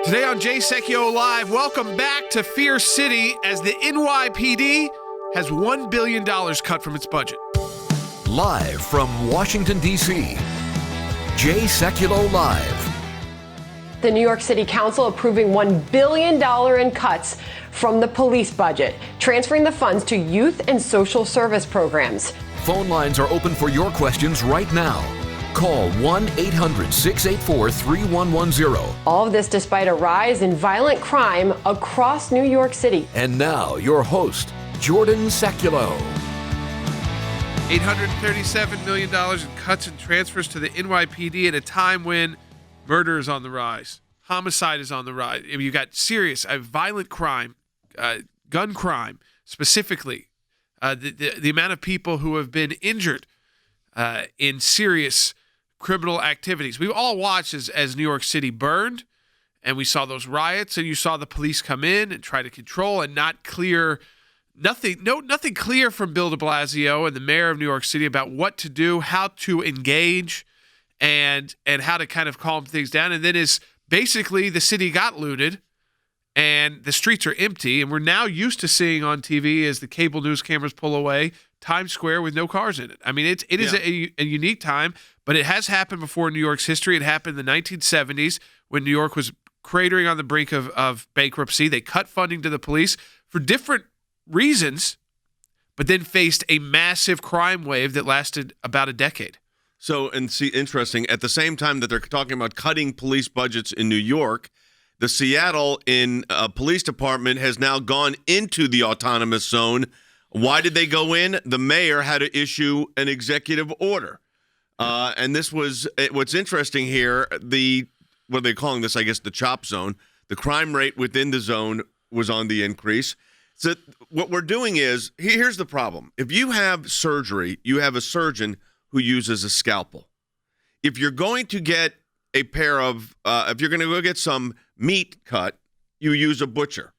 Today on Jay Sekulow Live, welcome back to Fear City as the NYPD has $1 billion cut from its budget. Live from Washington, D.C., Jay Sekulow Live. The New York City Council approving $1 billion in cuts from the police budget, transferring the funds to youth and social service programs. Phone lines are open for your questions right now. Call 1-800-684-3110. All of this despite a rise in violent crime across New York City. And now, your host, Jordan Sekulow. $837 million in cuts and transfers to the NYPD at a time when murder is on the rise. Homicide is on the rise. I mean, you got serious, violent crime, gun crime specifically. The amount of people who have been injured in serious criminal activities. We all watched as New York City burned, and we saw those riots, and you saw the police come in and try to control and not clear nothing clear from Bill de Blasio and the mayor of New York City about what to do, how to engage, and how to kind of calm things down. And then as basically the city got looted and the streets are empty, and we're now used to seeing on TV as the cable news cameras pull away, Times Square with no cars in it. I mean, it is a unique time, but it has happened before in New York's history. It happened in the 1970s when New York was cratering on the brink of bankruptcy. They cut funding to the police for different reasons, but then faced a massive crime wave that lasted about a decade. So, and see, interesting, at the same time that they're talking about cutting police budgets in New York, the Seattle police department has now gone into the autonomous zone. Why did they go in? The mayor had to issue an executive order. And this was, what's interesting here, what are they calling this? I guess the CHOP zone. The crime rate within the zone was on the increase. So what we're doing is, here's the problem. If you have surgery, you have a surgeon who uses a scalpel. If you're going to get a pair of, if you're going to go get some meat cut, you use a butcher.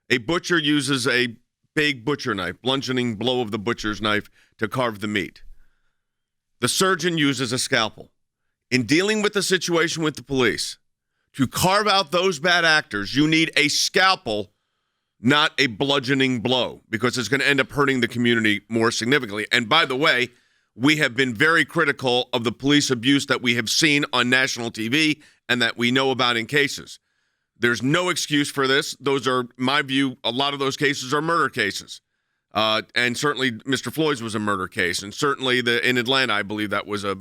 A butcher uses a big butcher knife, bludgeoning blow of the butcher's knife to carve the meat. The surgeon uses a scalpel. In dealing with the situation with the police, to carve out those bad actors, you need a scalpel, not a bludgeoning blow, because it's going to end up hurting the community more significantly. And by the way, we have been very critical of the police abuse that we have seen on national TV and that we know about in cases. There's no excuse for this. Those are, in my view, a lot of those cases are murder cases. And certainly Mr. Floyd's was a murder case. And certainly in Atlanta, I believe that was a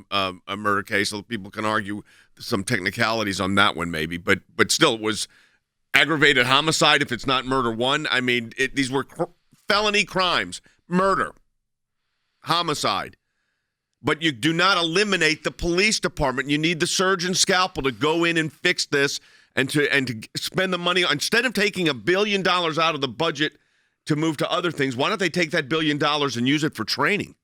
murder case. So people can argue some technicalities on that one maybe. But still, it was aggravated homicide if it's not murder one. I mean, these were felony crimes. Murder. Homicide. But you do not eliminate the police department. You need the surgeon's scalpel to go in and fix this and to spend the money. Instead of taking $1 billion out of the budget to move to other things, why don't they take that $1 billion and use it for training?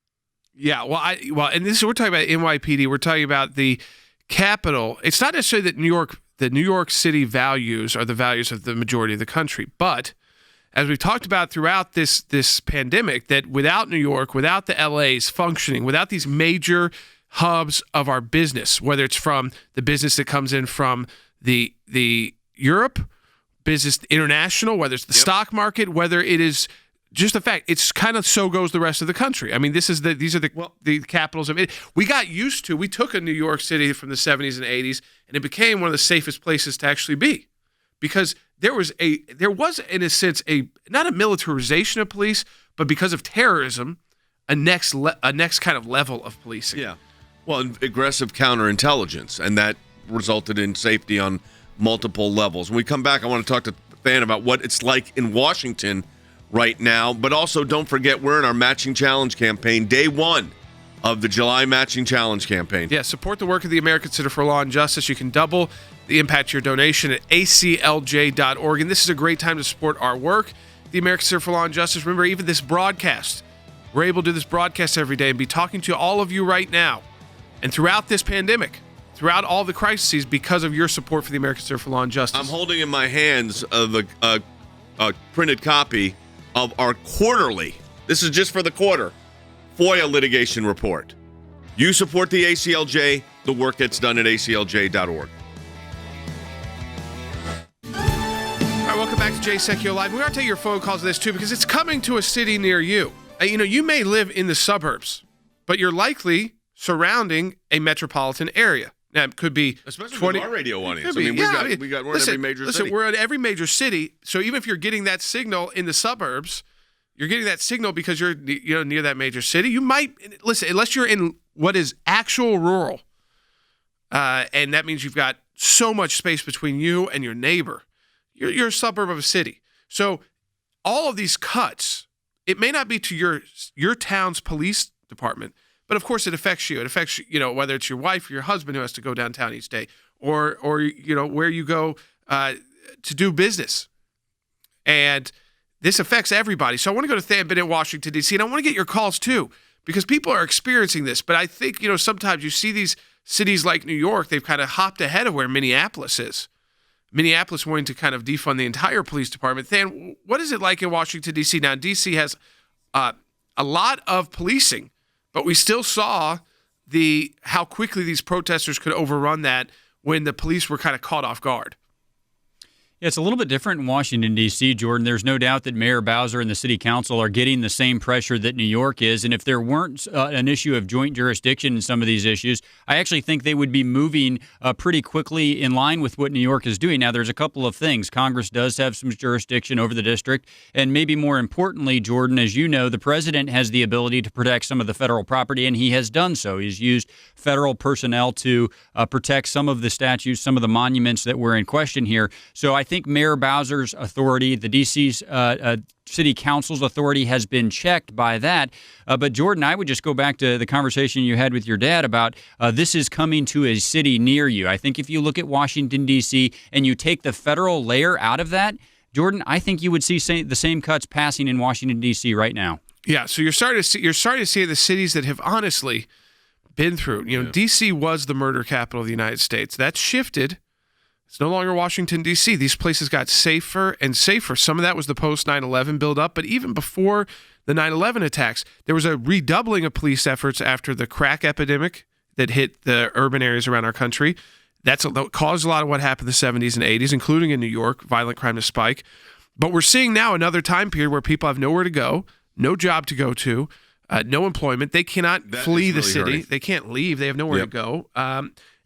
Yeah, and this is, we're talking about NYPD. We're talking about the capital. It's not necessarily that the New York City values are the values of the majority of the country, but as we've talked about throughout this pandemic, that without New York, without the LAs functioning, without these major hubs of our business, whether it's from the business that comes in from the Europe, business international, whether it's the stock market, whether it is just the fact, it's kind of so goes the rest of the country. I mean, these are the capitals of it. We got used to, we took a New York City from the 70s and 80s, and it became one of the safest places to actually be, because there was in a sense not a militarization of police, but because of terrorism, a next kind of level of policing. Yeah, well, aggressive counterintelligence, and that resulted in safety on multiple levels. When we come back, I want to talk to Fan about what it's like in Washington right now, but also don't forget we're in our Matching Challenge campaign, day one of the July Matching Challenge campaign. Yeah, support the work of the American Center for Law and Justice. You can double the impact of your donation at ACLJ.org. And this is a great time to support our work, the American Center for Law and Justice. Remember, even this broadcast, we're able to do this broadcast every day and be talking to all of you right now. And throughout this pandemic, throughout all the crises, because of your support for the American Center for Law and Justice. I'm holding in my hands a printed copy of our quarterly, this is just for the quarter, FOIA litigation report. You support the ACLJ, the work gets done at ACLJ.org. back to Jay Sekulow Live. We are taking your phone calls to this too because it's coming to a city near you. You may live in the suburbs, but you're likely surrounding a metropolitan area. Now, it could be especially 20, with our radio audience. We're in every major city. We're in every major city. So even if you're getting that signal in the suburbs, you're getting that signal because you're near that major city. You might listen unless you're in what is actual rural, and that means you've got so much space between you and your neighbor. You're a suburb of a city. So all of these cuts, it may not be to your town's police department, but of course it affects you. It affects, whether it's your wife or your husband who has to go downtown each day or where you go to do business. And this affects everybody. So I want to go to Than in Washington, D.C., and I want to get your calls too because people are experiencing this. But I think, sometimes you see these cities like New York, they've kind of hopped ahead of where Minneapolis is. Minneapolis wanting to kind of defund the entire police department. Than, what is it like in Washington, D.C.? Now, D.C. has a lot of policing, but we still saw how quickly these protesters could overrun that when the police were kind of caught off guard. Yeah, it's a little bit different in Washington, D.C., Jordan. There's no doubt that Mayor Bowser and the city council are getting the same pressure that New York is. And if there weren't an issue of joint jurisdiction in some of these issues, I actually think they would be moving pretty quickly in line with what New York is doing. Now, there's a couple of things. Congress does have some jurisdiction over the district. And maybe more importantly, Jordan, as you know, the president has the ability to protect some of the federal property, and he has done so. He's used federal personnel to protect some of the statues, some of the monuments that were in question here. So I think Mayor Bowser's authority, the D.C.'s city council's authority has been checked by that. But Jordan, I would just go back to the conversation you had with your dad about this is coming to a city near you. I think if you look at Washington, D.C., and you take the federal layer out of that, Jordan, I think you would see the same cuts passing in Washington, D.C. right now. Yeah, so you're starting to see the cities that have honestly been through. D.C. was the murder capital of the United States. That's shifted. It's no longer Washington, D.C. These places got safer and safer. Some of that was the post-9/11 buildup, but even before the 9/11 attacks, there was a redoubling of police efforts after the crack epidemic that hit the urban areas around our country. That caused a lot of what happened in the 70s and 80s, including in New York, violent crime to spike. But we're seeing now another time period where people have nowhere to go, no job to go to, no employment. They cannot flee the city. Hurting. They can't leave. They have nowhere to go.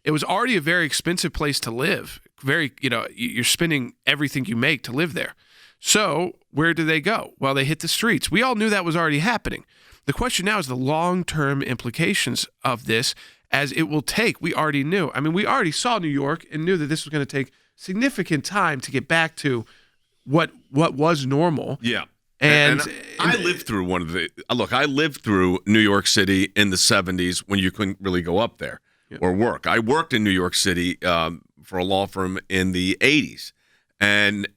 It was already a very expensive place to live. You're spending everything you make to live there. So where do they go? Well, they hit the streets. We all knew that was already happening. The question now is the long-term implications of this as it will take. We already knew. I mean, we already saw New York and knew that this was going to take significant time to get back to what was normal. Yeah. And I lived through I lived through New York City in the 70s when you couldn't really go up there or work. I worked in New York City for a law firm in the 80s. And,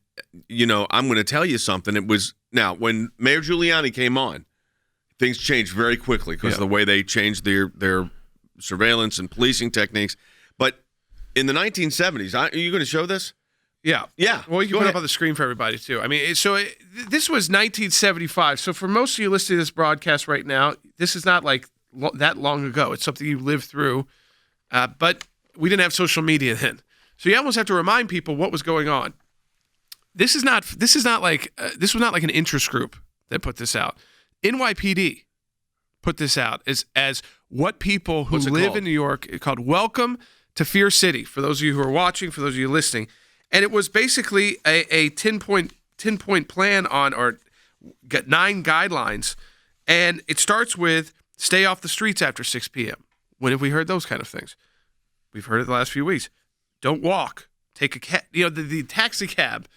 I'm going to tell you something. It was now when Mayor Giuliani came on, things changed very quickly because of the way they changed their surveillance and policing techniques. But in the 1970s, are you going to show this? Yeah. Well, you can put it up on the screen for everybody, too. I mean, this was 1975. So for most of you listening to this broadcast right now, this is not like that long ago. It's something you lived through. But we didn't have social media then. So you almost have to remind people what was going on. This was not like an interest group that put this out. NYPD put this out as what people who live in New York, it's called Welcome to Fear City. For those of you who are watching, for those of you listening. And it was basically a 10-point plan or 9 guidelines. And it starts with stay off the streets after 6 p.m. When have we heard those kind of things? We've heard it the last few weeks. Don't walk. Take a cab. The taxi cab.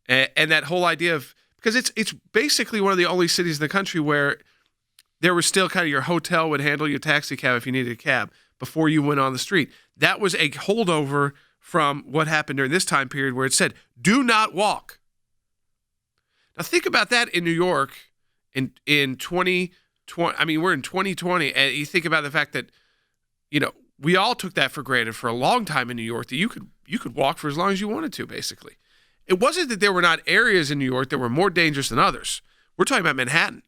And that whole idea of, because it's basically one of the only cities in the country where there was still kind of your hotel would handle your taxi cab if you needed a cab before you went on the street. That was a holdover from what happened during this time period where it said, do not walk. Now think about that in New York in 2020. I mean, we're in 2020, and you think about the fact that, we all took that for granted for a long time in New York, that you could walk for as long as you wanted to, basically. It wasn't that there were not areas in New York that were more dangerous than others. We're talking about Manhattan.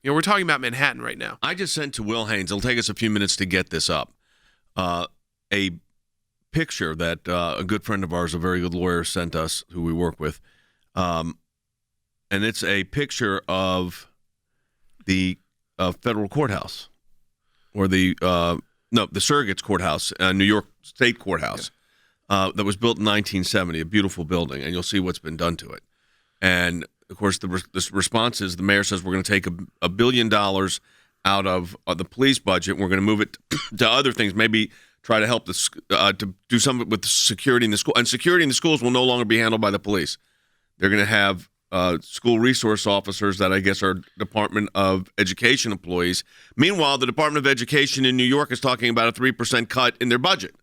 We're talking about Manhattan right now. I just sent to Will Haynes, it'll take us a few minutes to get this up, a picture that a good friend of ours, a very good lawyer, sent us, who we work with, And it's a picture of the federal courthouse, or the surrogate's courthouse, New York State Courthouse, that was built in 1970, a beautiful building, and you'll see what's been done to it. And, of course, the response is the mayor says we're going to take $1 billion out of the police budget, and we're going to move it to other things, maybe try to help to do something with security in the school. And security in the schools will no longer be handled by the police. They're going to have school resource officers that I guess are Department of Education employees. Meanwhile, the Department of Education in New York is talking about a 3% cut in their budget.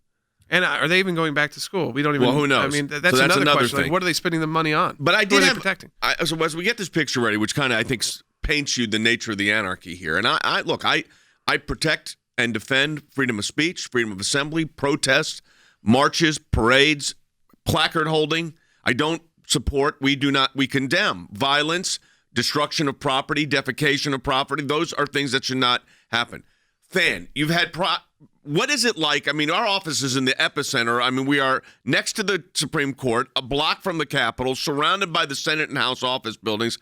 And are they even going back to school? We don't even. Well, who knows? I mean, that's another question. thing. Like, what are they spending the money on? But I did have protecting. So as we get this picture ready, which kind of I think paints you the nature of the anarchy here. And I protect and defend freedom of speech, freedom of assembly, protests, marches, parades, placard holding. I don't support. We condemn violence, destruction of property, defecation of property. Those are things that should not happen. Fan, you've had what is it like? I mean, our office is in the epicenter. I mean, we are next to the Supreme Court, a block from the Capitol, surrounded by the Senate and House office buildings.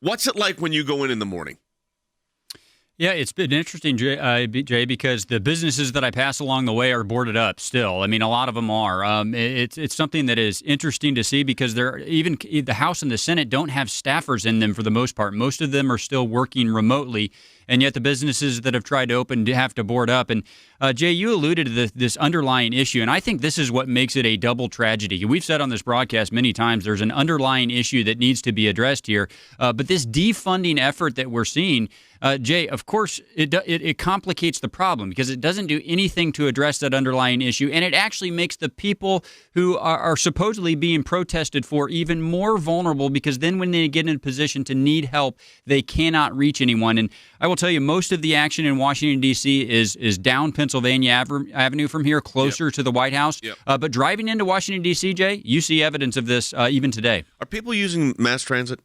What's it like when you go in the morning? Yeah, it's been interesting, Jay, because the businesses that I pass along the way are boarded up still. I mean, a lot of them are. It's something that is interesting to see because even the House and the Senate don't have staffers in them for the most part. Most of them are still working remotely, and yet the businesses that have tried to open have to board up. And Jay, you alluded to this underlying issue, and I think this is what makes it a double tragedy. We've said on this broadcast many times there's an underlying issue that needs to be addressed here, but this defunding effort that we're seeing, Jay, of course, it complicates the problem because it doesn't do anything to address that underlying issue, and it actually makes the people who are supposedly being protested for even more vulnerable because then when they get in a position to need help, they cannot reach anyone. And I will tell you, most of the action in Washington, D.C. is down Pennsylvania Avenue from here, closer to the White House. But driving into Washington, D.C., Jay, you see evidence of this even today. Are people using mass transit?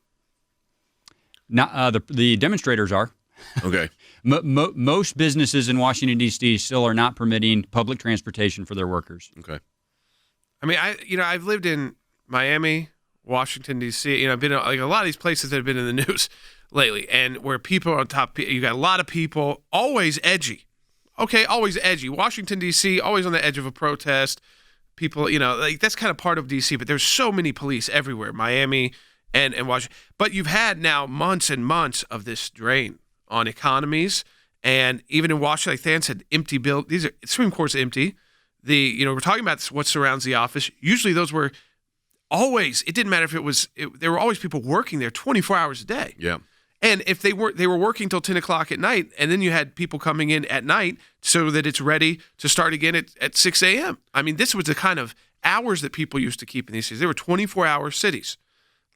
Not, the demonstrators are. Okay. Most businesses in Washington, D.C. still are not permitting public transportation for their workers. Okay. I mean, I've lived in Miami, Washington, D.C. I've been like a lot of these places that have been in the news lately, and where people are on top. You got a lot of people, always edgy. Okay, always edgy. Washington, D.C., always on the edge of a protest. People, like that's kind of part of D.C., but there's so many police everywhere, Miami and Washington. But you've had now months and months of this drain on economies, and even in Washington, like Than said, empty build. These are Supreme Court's empty. We're talking about what surrounds the office. Usually, those were always. It didn't matter if there were always people working there 24 hours a day. Yeah. And if they were working till 10 o'clock at night, and then you had people coming in at night so that it's ready to start again at 6 a.m. I mean, this was the kind of hours that people used to keep in these cities. They were 24-hour cities,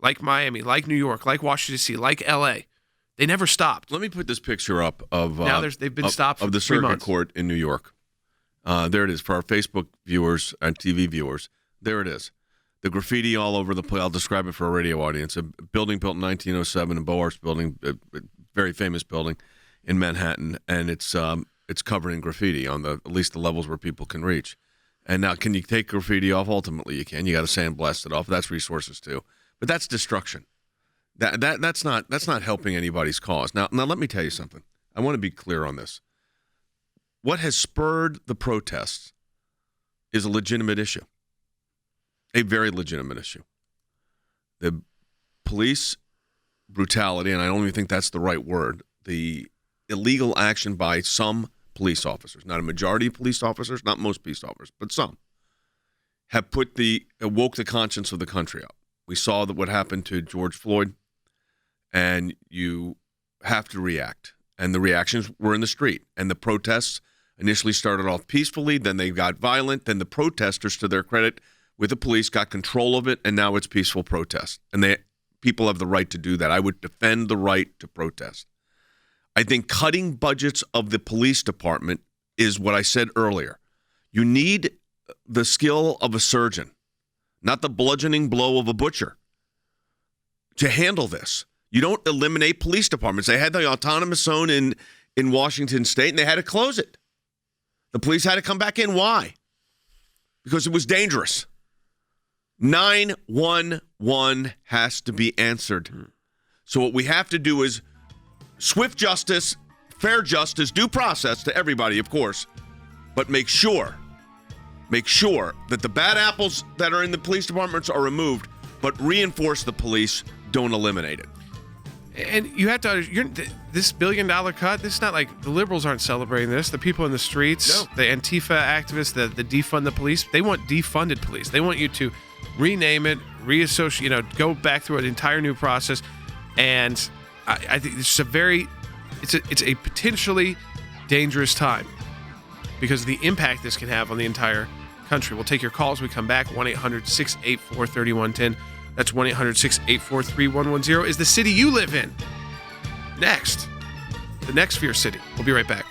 like Miami, like New York, like Washington, D.C., like L.A. They never stopped. Let me put this picture up of now they've been stopped for of the 3 circuit months. court in New York. There it is for our Facebook viewers and TV viewers. There it is. The graffiti all over the place. I'll describe it for a radio audience. A building built in 1907, a Boar's building, a very famous building in Manhattan, and it's covered in graffiti on at least the levels where people can reach. And now, can you take graffiti off? Ultimately, you can. You got to sandblast it off. That's resources too, but that's destruction. That's not helping anybody's cause. Now let me tell you something. I want to be clear on this. What has spurred the protests is a legitimate issue. A very legitimate issue. The police brutality, and I don't even think that's the right word, the illegal action by some police officers, not a majority of police officers, not most police officers, but some, have woke the conscience of the country up. We saw that what happened to George Floyd, and you have to react. And the reactions were in the street. And the protests initially started off peacefully, then they got violent, then the protesters, to their credit, with the police, got control of it, and now it's peaceful protest. And people have the right to do that. I would defend the right to protest. I think cutting budgets of the police department is what I said earlier. You need the skill of a surgeon, not the bludgeoning blow of a butcher, to handle this. You don't eliminate police departments. They had the autonomous zone in Washington State, and they had to close it. The police had to come back in. Why? Because it was dangerous. 911 one has to be answered. So what we have to do is swift justice, fair justice, due process to everybody, of course, but make sure that the bad apples that are in the police departments are removed, but reinforce the police, don't eliminate it. And you have to, this $1 billion cut, this is not like the liberals aren't celebrating this. The people in the streets, the Antifa activists, the defund the police, they want defunded police. They want you to rename it, reassociate, go back through an entire new process. And I think it's a potentially dangerous time because of the impact this can have on the entire country. We'll take your calls when we come back. 1-800-684-3110. That's 1-800-684-3110 is the city you live in. Next. The next Fear City. We'll be right back.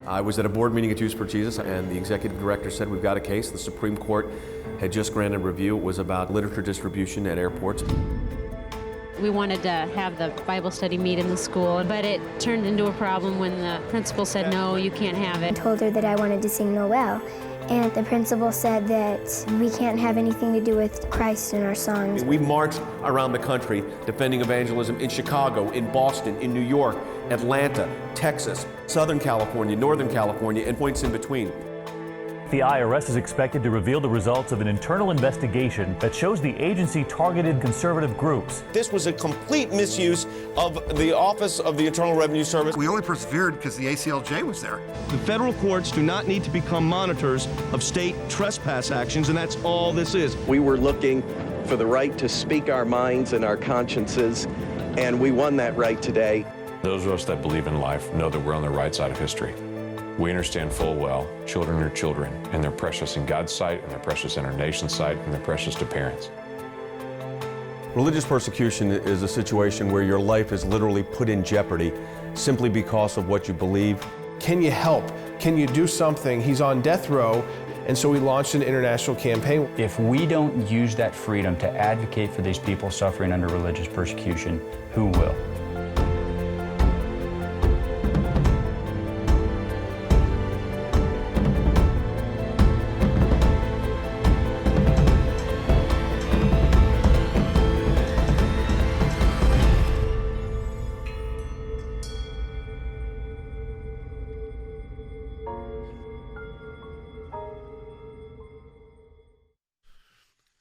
I was at a board meeting at Jews for Jesus, and the executive director said, we've got a case. The Supreme Court had just granted review. It was about literature distribution at airports. We wanted to have the Bible study meet in the school, but it turned into a problem when the principal said, no, you can't have it. I told her that I wanted to sing Noel, and the principal said that we can't have anything to do with Christ in our songs. We marched around the country defending evangelism in Chicago, in Boston, in New York, Atlanta, Texas, Southern California, Northern California, and points in between. The IRS is expected to reveal the results of an internal investigation that shows the agency targeted conservative groups. This was a complete misuse of the Office of the Internal Revenue Service. We only persevered because the ACLJ was there. The federal courts do not need to become monitors of state trespass actions, and that's all this is. We were looking for the right to speak our minds and our consciences, and we won that right today. Those of us that believe in life know that we're on the right side of history. We understand full well children are children, and they're precious in God's sight, and they're precious in our nation's sight, and they're precious to parents. Religious persecution is a situation where your life is literally put in jeopardy simply because of what you believe. Can you help? Can you do something? He's on death row, and so we launched an international campaign. If we don't use that freedom to advocate for these people suffering under religious persecution, who will?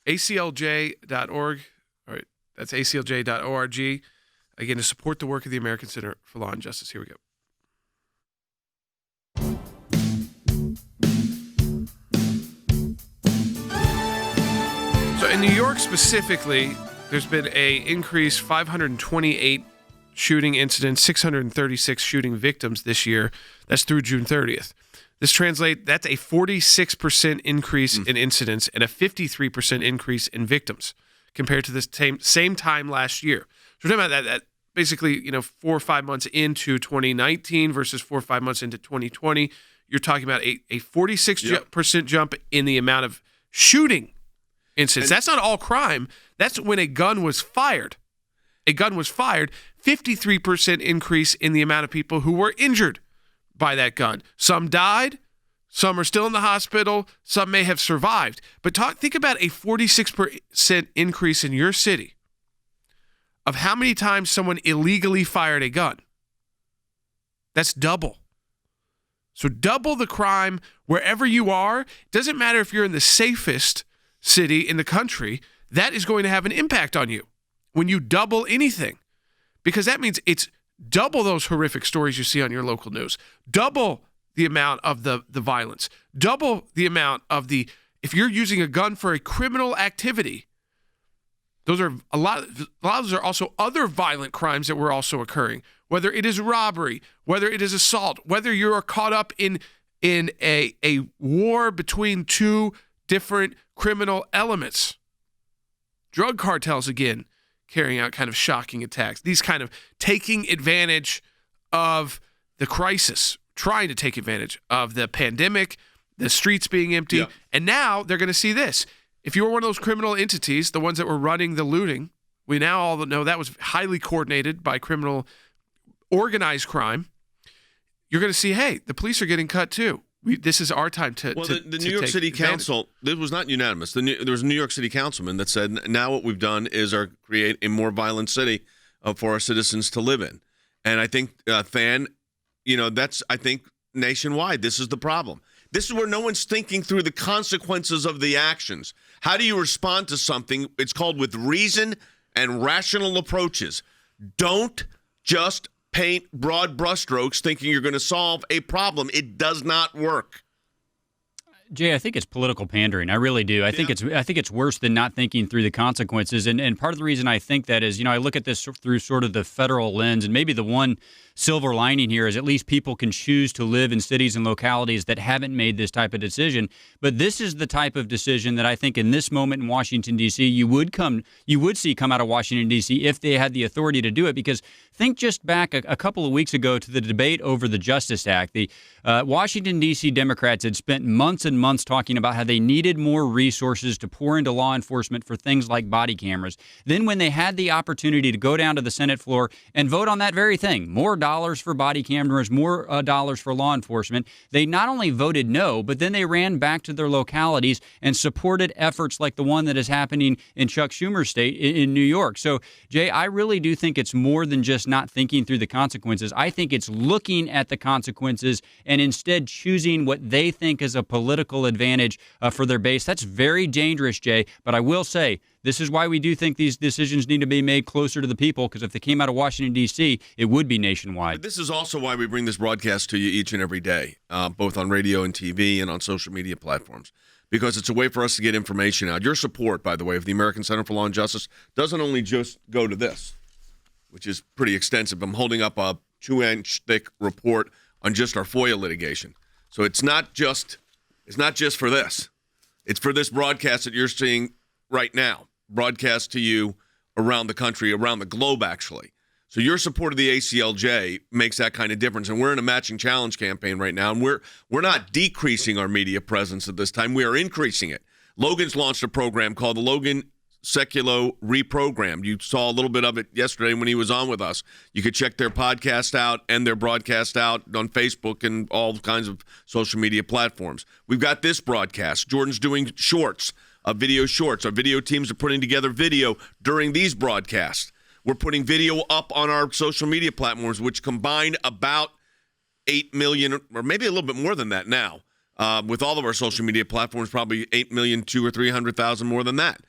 ACLJ.org. All right, that's ACLJ.org. Again, to support the work of the American Center for Law and Justice. Here we go. So in New York specifically, there's been a increase, 528 shooting incidents, 636 shooting victims this year. That's through June 30th. That's a 46% increase in incidents and a 53% increase in victims compared to this same time last year. So we're talking about that basically, 4 or 5 months into 2019 versus 4 or 5 months into 2020. You're talking about a 46% jump in the amount of shooting incidents. That's not all crime. That's when a gun was fired. 53% increase in the amount of people who were injured by that gun. Some died, some are still in the hospital, some may have survived. But think about a 46% increase in your city of how many times someone illegally fired a gun. That's double. So double the crime wherever you are. Doesn't matter if you're in the safest city in the country, that is going to have an impact on you when you double anything. Because that means it's double those horrific stories you see on your local news. Double the amount of the violence. Double the amount of if you're using a gun for a criminal activity, those are a lot of those are also other violent crimes that were also occurring. Whether it is robbery, whether it is assault, whether you are caught up in a war between two different criminal elements. Drug cartels again carrying out kind of shocking attacks. These kind of taking advantage of the crisis, trying to take advantage of the pandemic, the streets being empty. Yeah. And now they're going to see this. If you were one of those criminal entities, the ones that were running the looting, we now all know that was highly coordinated by criminal organized crime. You're going to see, hey, the police are getting cut too. this is our time to. Well, to, the to New York take City advantage. Council, this was not unanimous. There was a New York City councilman that said, now what we've done is create a more violent city for our citizens to live in. And I think, that's, I think, nationwide. This is the problem. This is where no one's thinking through the consequences of the actions. How do you respond to something? It's called with reason and rational approaches. Don't just paint broad brushstrokes thinking you're going to solve a problem. It does not work. Jay, I think it's political pandering. I really do. I think it's worse than not thinking through the consequences. And part of the reason I think that is, I look at this through sort of the federal lens, and maybe the one silver lining here is at least people can choose to live in cities and localities that haven't made this type of decision. But this is the type of decision that I think in this moment in Washington, D.C., you would see come out of Washington, D.C. if they had the authority to do it. Because think just back a couple of weeks ago to the debate over the Justice Act. The Washington, D.C. Democrats had spent months and months talking about how they needed more resources to pour into law enforcement for things like body cameras. Then when they had the opportunity to go down to the Senate floor and vote on that very thing, more dollars for body cameras, more dollars for law enforcement, they not only voted no, but then they ran back to their localities and supported efforts like the one that is happening in Chuck Schumer's state in New York. So, Jay, I really do think it's more than just not thinking through the consequences. I think it's looking at the consequences and instead choosing what they think is a political advantage for their base. That's very dangerous, Jay. But I will say, this is why we do think these decisions need to be made closer to the people, because if they came out of Washington, D.C., it would be nationwide. This is also why we bring this broadcast to you each and every day, both on radio and TV and on social media platforms, because it's a way for us to get information out. Your support, by the way, of the American Center for Law and Justice doesn't only just go to this, which is pretty extensive. I'm holding up a 2-inch thick report on just our FOIA litigation. So it's not just for this. It's for this broadcast that you're seeing right now, broadcast to you around the country, around the globe, actually. So your support of the ACLJ makes that kind of difference. And we're in a matching challenge campaign right now, and we're not decreasing our media presence at this time. We are increasing it. Logan's launched a program called the Jordan Sekulow Reprogrammed. You saw a little bit of it yesterday when he was on with us. You could check their podcast out and their broadcast out on Facebook and all kinds of social media platforms. We've got this broadcast. Jordan's doing shorts. Video shorts. Our video teams are putting together video during these broadcasts. We're putting video up on our social media platforms, which combine about 8 million, or maybe a little bit more than that now. With all of our social media platforms, probably 8,200,000 or 300,000 more than that.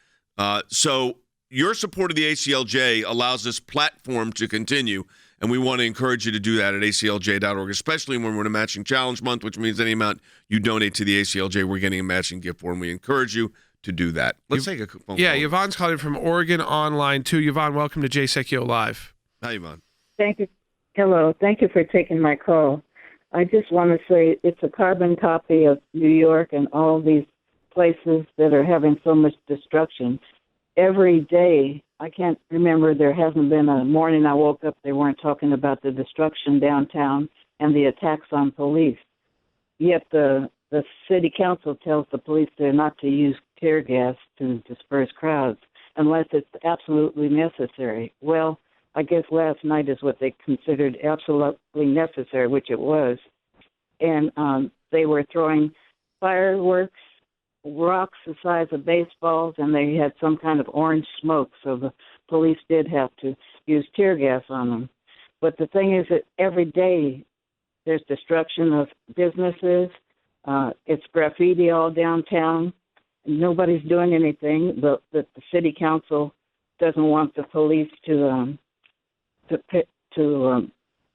So your support of the ACLJ allows this platform to continue, and we want to encourage you to do that at aclj.org, especially when we're in a matching challenge month, which means any amount you donate to the ACLJ, we're getting a matching gift for, and we encourage you to do that. Let's take a phone call. Yeah, Yvonne's calling from Oregon Online, too. Yvonne, welcome to Jay Sekulow Live. Hi, Yvonne. Thank you. Hello. Thank you for taking my call. I just want to say it's a carbon copy of New York and all these places that are having so much destruction. Every day, I can't remember, there hasn't been a morning I woke up they weren't talking about the destruction downtown and the attacks on police. Yet the city council tells the police they're not to use tear gas to disperse crowds unless it's absolutely necessary. Well, I guess last night is what they considered absolutely necessary, which it was. And they were throwing fireworks, rocks the size of baseballs, and they had some kind of orange smoke, so the police did have to use tear gas on them. But the thing is that every day there's destruction of businesses. It's graffiti all downtown. Nobody's doing anything, but the city council doesn't want the police to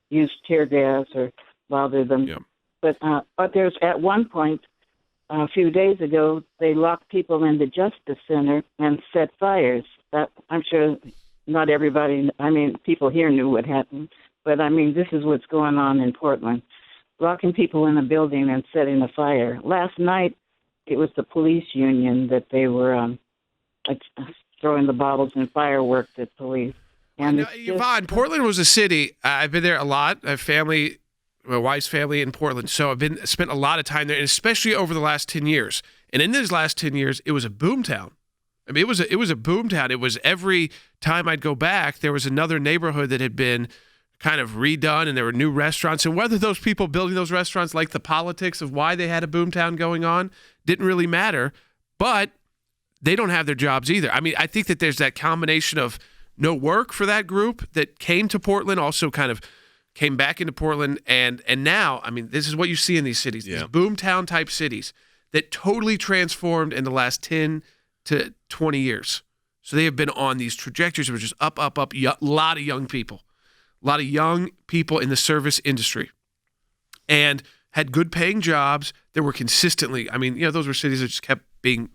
use tear gas or bother them. Yeah. But there's at one point a few days ago they locked people in the Justice Center and set fires. That I'm sure not everybody. I mean, people here knew what happened, but I mean, this is what's going on in Portland. Locking people in a building and setting a fire. Last night, it was the police union that they were throwing the bottles and fireworks at police. And Yvonne, Portland was a city. I've been there a lot. I have family, my wife's family in Portland, so I've spent a lot of time there, and especially over the last 10 years. And in those last 10 years, it was a boom town. I mean, it was a boom town. It was every time I'd go back, there was another neighborhood that had been kind of redone and there were new restaurants. And whether those people building those restaurants like the politics of why they had a boomtown going on didn't really matter, but they don't have their jobs either. I mean, I think that there's that combination of no work for that group that came to Portland, also kind of came back into Portland, and now, I mean, this is what you see in these cities, these boomtown type cities that totally transformed in the last 10 to 20 years. So they have been on these trajectories, which is up, a lot of young people in the service industry, and had good paying jobs that were consistently, I mean, those were cities that just kept being,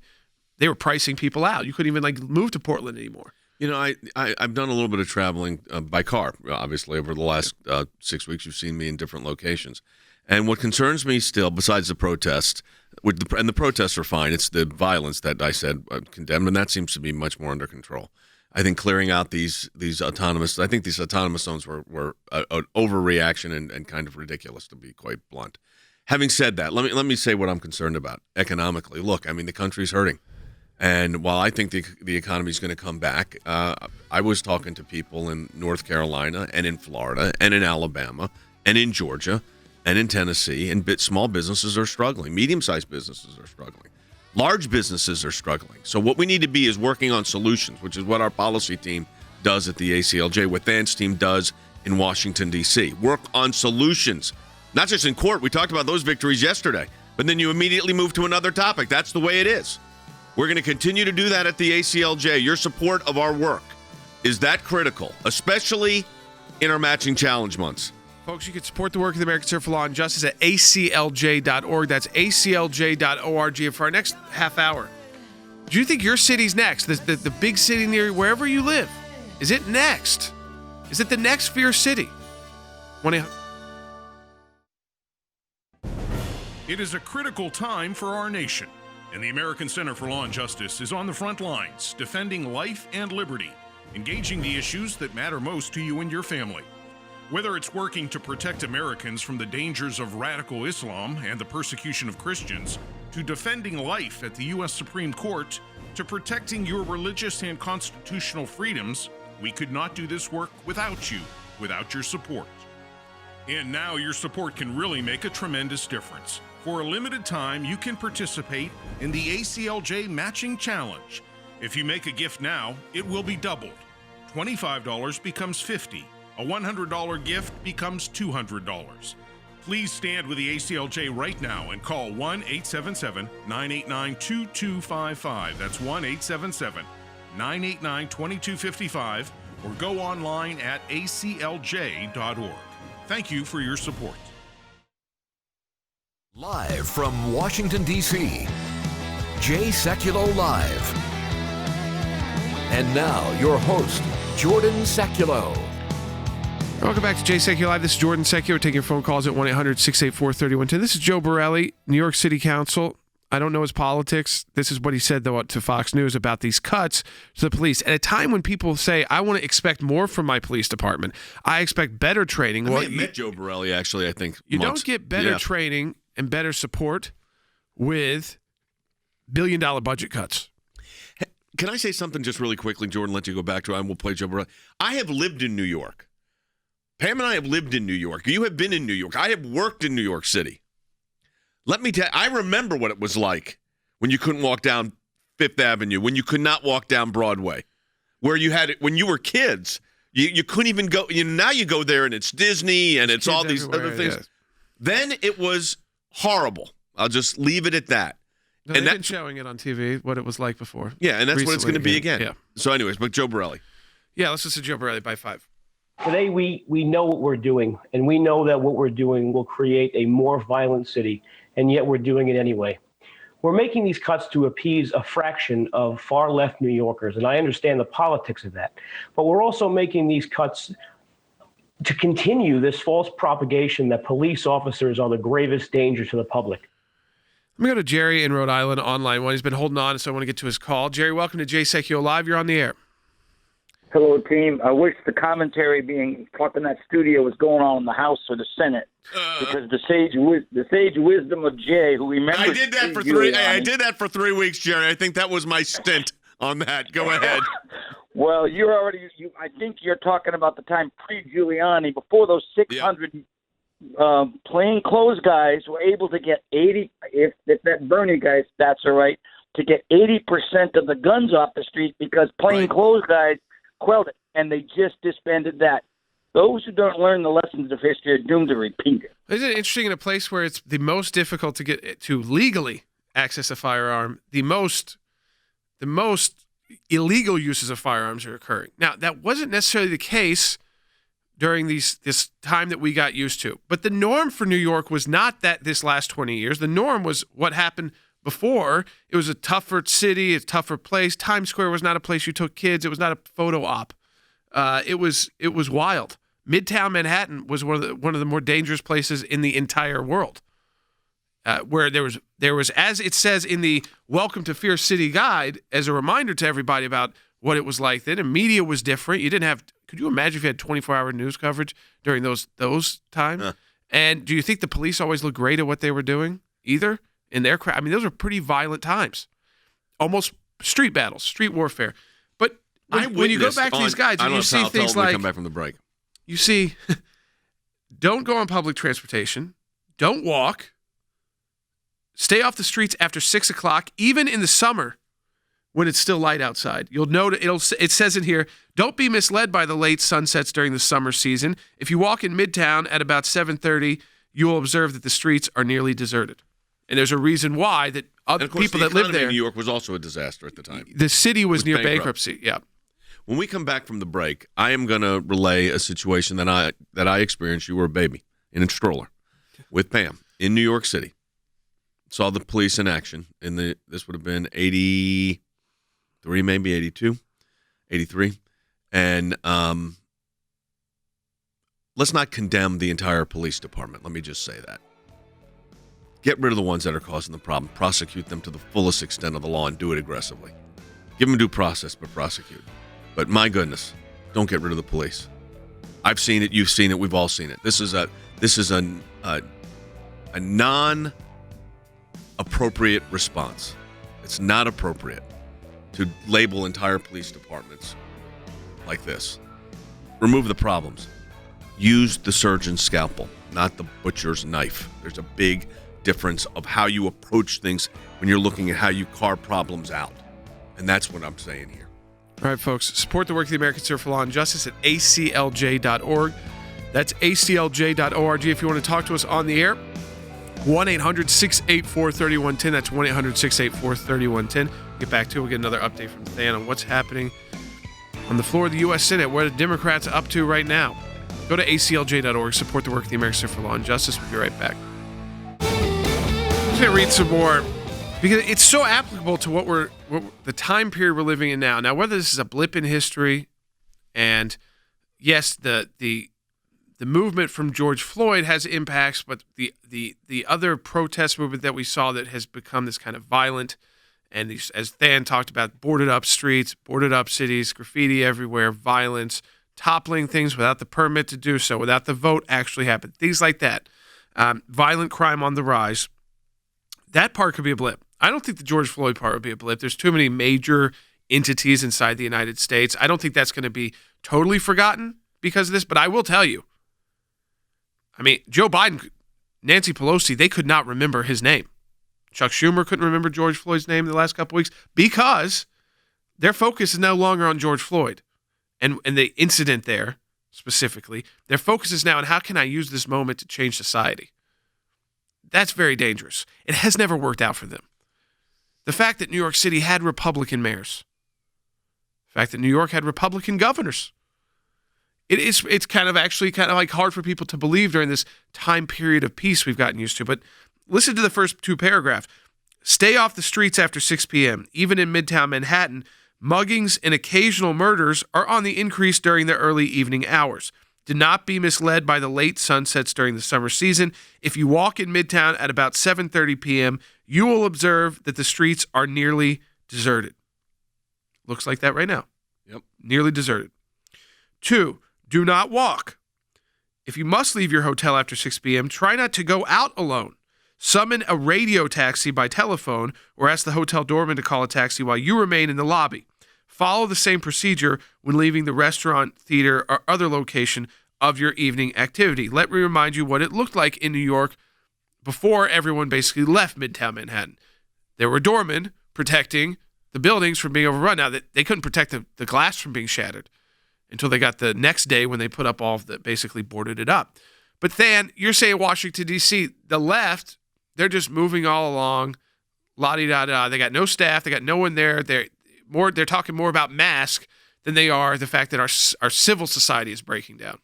they were pricing people out. You couldn't even move to Portland anymore. I've done a little bit of traveling by car, obviously, over the last 6 weeks. You've seen me in different locations. And what concerns me still, besides the protests, and the protests are fine, it's the violence that I said condemned, and that seems to be much more under control. I think clearing out these autonomous zones were an overreaction and kind of ridiculous, to be quite blunt. Having said that, let me say what I'm concerned about economically. Look, I mean, the country's hurting. And while I think the economy is going to come back, I was talking to people in North Carolina and in Florida and in Alabama and in Georgia and in Tennessee, and small businesses are struggling. Medium-sized businesses are struggling. Large businesses are struggling. So what we need to be is working on solutions, which is what our policy team does at the ACLJ, what Than's team does in Washington, D.C. Work on solutions, not just in court. We talked about those victories yesterday, but then you immediately move to another topic. That's the way it is. We're going to continue to do that at the ACLJ. Your support of our work is that critical, especially in our matching challenge months. Folks, you can support the work of the American Center for Law and Justice at aclj.org. That's aclj.org. And for our next half hour, do you think your city's next? The big city near wherever you live, is it next? Is it the next fierce city? 1-800. It is a critical time for our nation. And the American Center for Law and Justice is on the front lines, defending life and liberty, engaging the issues that matter most to you and your family. Whether it's working to protect Americans from the dangers of radical Islam and the persecution of Christians, to defending life at the U.S. Supreme Court, to protecting your religious and constitutional freedoms, we could not do this work without you, without your support. And now your support can really make a tremendous difference. For a limited time, you can participate in the ACLJ Matching Challenge. If you make a gift now, it will be doubled. $25 becomes $50. A $100 gift becomes $200. Please stand with the ACLJ right now and call 1-877-989-2255. That's 1-877-989-2255, or go online at aclj.org. Thank you for your support. Live from Washington, D.C., Jay Sekulow Live. And now, your host, Jordan Sekulow. Welcome back to Jay Sekulow Live. This is Jordan Sekulow. Taking your phone calls at 1-800-684-3110. This is Joe Borelli, New York City Council. I don't know his politics. This is what he said, though, to Fox News about these cuts to the police. At a time when people say, I want to expect more from my police department. I expect better training. I met Joe Borelli, actually, I think. You don't get better training and better support with billion-dollar budget cuts. Can I say something just really quickly, Jordan? Let you go back to it, and we'll play Joe Borelli. I have lived in New York. Pam and I have lived in New York. You have been in New York. I have worked in New York City. Let me tell you, I remember what it was like when you couldn't walk down Fifth Avenue, when you could not walk down Broadway, where you had it when you were kids. You couldn't even go. Now you go there and it's Disney and it's all these other things. Yeah. Then it was horrible. I'll just leave it at that. No, and they've been showing it on TV, what it was like before. Yeah, and that's what it's going to be again. Yeah. So anyways, but Joe Borelli. Yeah, let's listen to Joe Borelli by 5. Today, we know what we're doing, and we know that what we're doing will create a more violent city, and yet we're doing it anyway. We're making these cuts to appease a fraction of far-left New Yorkers, and I understand the politics of that. But we're also making these cuts to continue this false propagation that police officers are the gravest danger to the public. Let me go to Jerry in Rhode Island online one. He's been holding on, so I want to get to his call. Jerry, welcome to Jay Sekulow Live. You're on the air. Hello, team. I wish the commentary being taught in that studio was going on in the House or the Senate, because the sage wisdom of Jay, who remembers. I did that for 3 weeks, Jerry. I think that was my stint on that. Go ahead. Well, I think you're talking about the time pre-Giuliani, before those 600 plainclothes guys were able to get 80. If that Bernie guy stats are right, to get 80% of the guns off the street because plainclothes guys quelled it, and they just disbanded that. Those who don't learn the lessons of history are doomed to repeat it. Isn't it interesting, in a place where it's the most difficult to get to legally access a firearm, the most illegal uses of firearms are occurring. Now, that wasn't necessarily the case during this time that we got used to. But the norm for New York was not that this last 20 years. The norm was what happened before. It was a tougher city, a tougher place. Times Square was not a place you took kids. It was not a photo op. It was wild. Midtown Manhattan was one of the more dangerous places in the entire world, where there was, as it says in the Welcome to Fear City Guide, as a reminder to everybody about what it was like then. And media was different. You didn't have. Could you imagine if you had 24-hour news coverage during those times? And do you think the police always looked great at what they were doing either in their crowd? I mean, those were pretty violent times, almost street battles, street warfare. But when you go back to these guides, and you see things like, come back from the break. You see, don't go on public transportation, don't walk, stay off the streets after 6 o'clock, even in the summer when it's still light outside. You'll note it says in here, don't be misled by the late sunsets during the summer season. If you walk in Midtown at about 7:30, you will observe that the streets are nearly deserted. And there's a reason why that other people that live there. New York was also a disaster at the time. The city was near bankruptcy. Yeah. When we come back from the break, I am going to relay a situation that I experienced. You were a baby in a stroller with Pam in New York City. Saw the police in action this would have been 83, maybe 82, 83. And let's not condemn the entire police department. Let me just say that. Get rid of the ones that are causing the problem. Prosecute them to the fullest extent of the law and do it aggressively. Give them due process, but prosecute. But my goodness, don't get rid of the police. I've seen it. You've seen it. We've all seen it. This is a non-appropriate response. It's not appropriate to label entire police departments like this. Remove the problems. Use the surgeon's scalpel, not the butcher's knife. There's a big difference of how you approach things when you're looking at how you carve problems out. And that's what I'm saying here. All right, folks, support the work of the American Center for Law and Justice at aclj.org. That's aclj.org. If you want to talk to us on the air, 1-800-684-3110. That's 1-800-684-3110. Get back to it. We'll get another update from Than on what's happening on the floor of the U.S. Senate, where the Democrats are up to right now. Go to aclj.org. Support the work of the American Center for Law and Justice. We'll be right back. I'm going to read some more, because it's so applicable to what the time period we're living in now. Now, whether this is a blip in history, and yes, the movement from George Floyd has impacts, but the other protest movement that we saw that has become this kind of violent, and these, as Than talked about, boarded up streets, boarded up cities, graffiti everywhere, violence, toppling things without the permit to do so, without the vote actually happening, things like that. Violent crime on the rise. That part could be a blip. I don't think the George Floyd part would be a blip. There's too many major entities inside the United States. I don't think that's going to be totally forgotten because of this, but I will tell you, I mean, Joe Biden, Nancy Pelosi, they could not remember his name. Chuck Schumer couldn't remember George Floyd's name in the last couple of weeks because their focus is no longer on George Floyd and the incident there specifically. Their focus is now on how can I use this moment to change society. That's very dangerous. It has never worked out for them. The fact that New York City had Republican mayors, the fact that New York had Republican governors, it's kind of like hard for people to believe during this time period of peace we've gotten used to. But listen to the first two paragraphs. Stay off the streets after 6 p.m. Even in Midtown Manhattan, muggings and occasional murders are on the increase during the early evening hours. Do not be misled by the late sunsets during the summer season. If you walk in Midtown at about 7:30 p.m., you will observe that the streets are nearly deserted. Looks like that right now. Yep. Nearly deserted. 2, do not walk. If you must leave your hotel after 6 p.m., try not to go out alone. Summon a radio taxi by telephone or ask the hotel doorman to call a taxi while you remain in the lobby. Follow the same procedure when leaving the restaurant, theater, or other location of your evening activity. Let me remind you what it looked like in New York before everyone basically left Midtown Manhattan. There were doormen protecting the buildings from being overrun. Now, they couldn't protect the glass from being shattered until they got the next day when they put up all of the, basically boarded it up. But then you're saying Washington, D.C., the left, they're just moving all along, la-di-da-da. They got no staff. They got no one there. They're talking more about masks than they are the fact that our civil society is breaking down.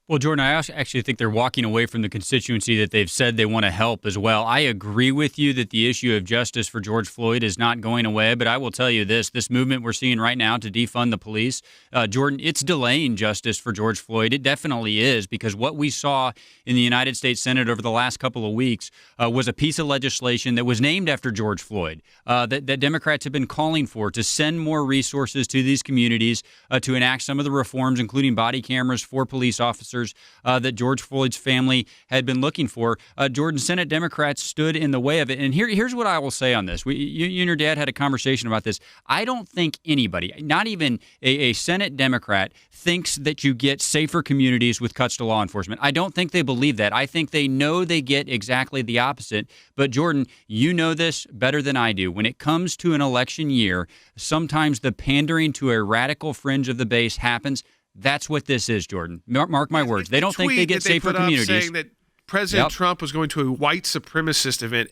Well, Jordan, I actually think they're walking away from the constituency that they've said they want to help as well. I agree with you that the issue of justice for George Floyd is not going away, but I will tell you this movement we're seeing right now to defund the police, Jordan, it's delaying justice for George Floyd. It definitely is, because what we saw in the United States Senate over the last couple of weeks was a piece of legislation that was named after George Floyd, that Democrats have been calling for, to send more resources to these communities to enact some of the reforms, including body cameras for police officers, that George Floyd's family had been looking for. Jordan, Senate Democrats stood in the way of it. And here's what I will say on this. You and your dad had a conversation about this. I don't think anybody, not even a Senate Democrat, thinks that you get safer communities with cuts to law enforcement. I don't think they believe that. I think they know they get exactly the opposite. But Jordan, you know this better than I do. When it comes to an election year, sometimes the pandering to a radical fringe of the base happens. That's what this is, Jordan. Mark my words. They don't think they get safer communities. Saying that President Trump was going to a white supremacist event.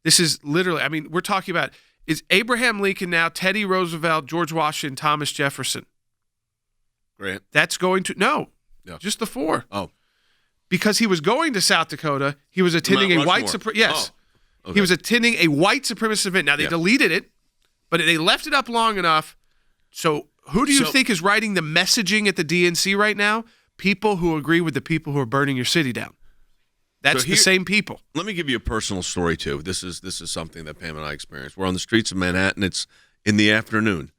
This is literally, I mean, we're talking about, is Abraham Lincoln now Teddy Roosevelt, George Washington, Thomas Jefferson? Grant. That's going to, no, just the four. Oh. Because he was going to South Dakota, he was attending a white supremacist. Yes. Oh, okay. He was attending a white supremacist event. Now, they deleted it, but they left it up long enough. So who do you think is writing the messaging at the DNC right now? People who agree with the people who are burning your city down. That's the same people. Let me give you a personal story, too. This is something that Pam and I experienced. We're on the streets of Manhattan. It's in the afternoon.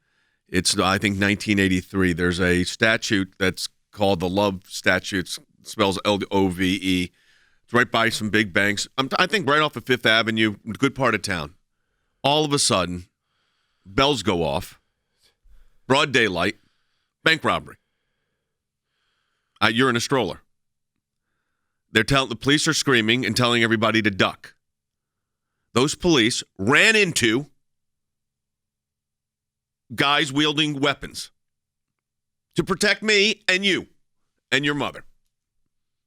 It's, I think, 1983. There's a statute that's called the Love Statute. It spells Love. It's right by some big banks. I think right off of Fifth Avenue, good part of town. All of a sudden, bells go off. Broad daylight, bank robbery. You're in a stroller. The police are screaming and telling everybody to duck. Those police ran into guys wielding weapons to protect me and you and your mother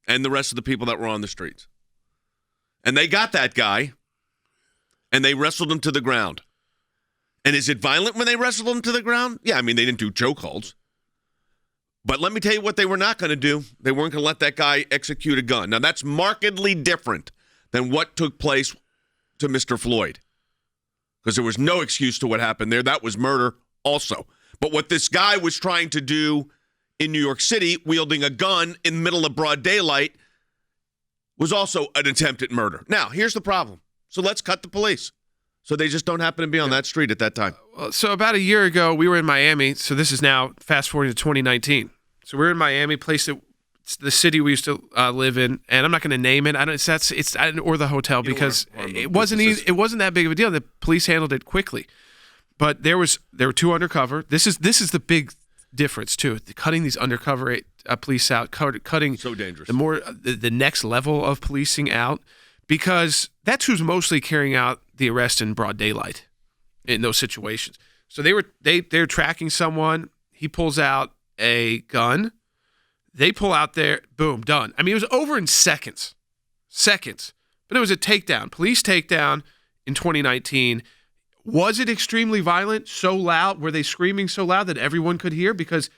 and the rest of the people that were on the streets. And they got that guy and they wrestled him to the ground. And is it violent when they wrestled him to the ground? Yeah, I mean, they didn't do chokeholds. But let me tell you what they were not going to do. They weren't going to let that guy execute a gun. Now, that's markedly different than what took place to Mr. Floyd, because there was no excuse to what happened there. That was murder also. But what this guy was trying to do in New York City, wielding a gun in the middle of broad daylight, was also an attempt at murder. Now, here's the problem. So let's cut the police. So they just don't happen to be on that street at that time. So about a year ago, we were in Miami. So this is now fast forwarding to 2019. So we're in Miami, place that it's the city we used to live in, and I'm not going to name it. Or the hotel, because it wasn't that big of a deal. The police handled it quickly, but there were two undercover. This is the big difference too. Cutting these undercover police out, cutting so dangerous. The next level of policing out, because that's who's mostly carrying out the arrest in broad daylight in those situations. So they're tracking someone. He pulls out a gun. They pull out there. Boom, done. I mean, it was over in seconds. But it was a takedown, police takedown in 2019. Was it extremely violent? So loud? Were they screaming so loud that everyone could hear because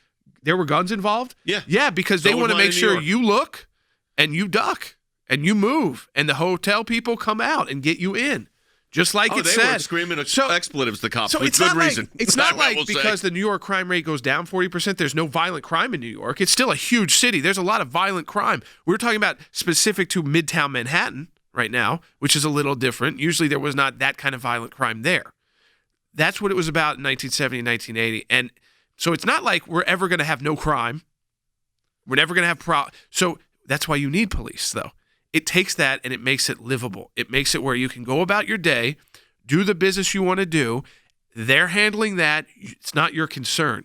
there were guns involved? Yeah. Yeah, because they want to make sure you look and you duck and you move, and the hotel people come out and get you in. Just like it said. They were screaming expletives, the cops, with good reason. It's not like because the New York crime rate goes down 40%, there's no violent crime in New York. It's still a huge city. There's a lot of violent crime. We're talking about specific to Midtown Manhattan right now, which is a little different. Usually there was not that kind of violent crime there. That's what it was about in 1970 and 1980. And so it's not like we're ever going to have no crime. We're never going to have So that's why you need police, though. It takes that and it makes it livable. It makes it where you can go about your day, do the business you want to do. They're handling that. It's not your concern.